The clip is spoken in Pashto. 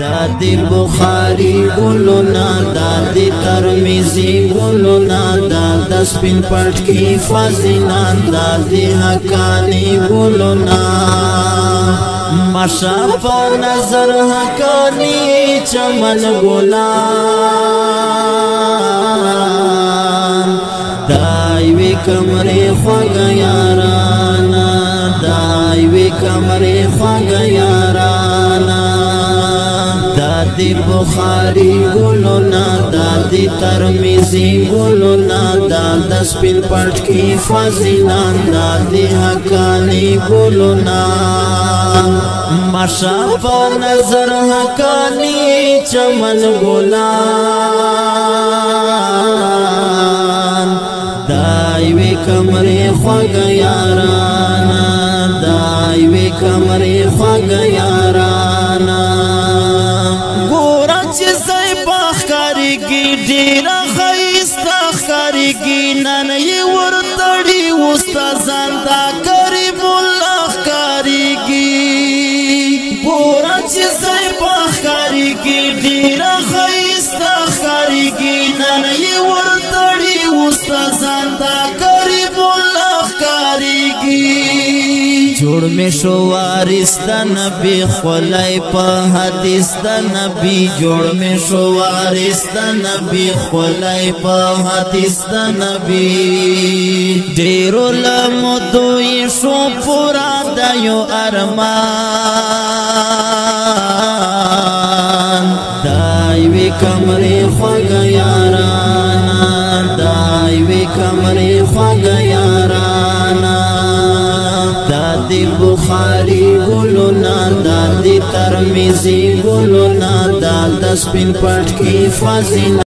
دادی بخاری گلونا دادی ترمیزی گلونا داد سپین پټ کی فضیلان دادی حقانی گلونا مشا په نظر حقانی چمن ګلان دایوی کمرې خوږه یارانا دایوی کمرې خوږه یارانا دادی بخاری گلونا دادی ترمیزی گلونا داد سپین پټ کی فضیلان دادی حقانی گلونا مشا په نظر حقانی چمن ګلان دایوی کمرې خوږه یارانا دایوی کمرې خوږه یارانا ګوره چې زی پخکاریږي ډېره ښایسته ښکاریږي نن یې ورتړي استادان دا کریم الله ښکاریږي ګوره چې زی پخکاریږي ډېره ښایسته ښکاریږي نن یې ورتړي استادان دا کریم الله ښکاریږي جوړ می شو وارث د نبی خولای په حدیث د نبی جوړ می شو وارث د نبی خولای په حدیث د نبی ډیرو لمدوی شو پورا د یو ارمان دایوی کمرې خوږه یارانا دایوی کمرې خوږه یارانا دادی بخاری گلونا دادی ترمیزی گلونا داد سپین پټ کی فضیلان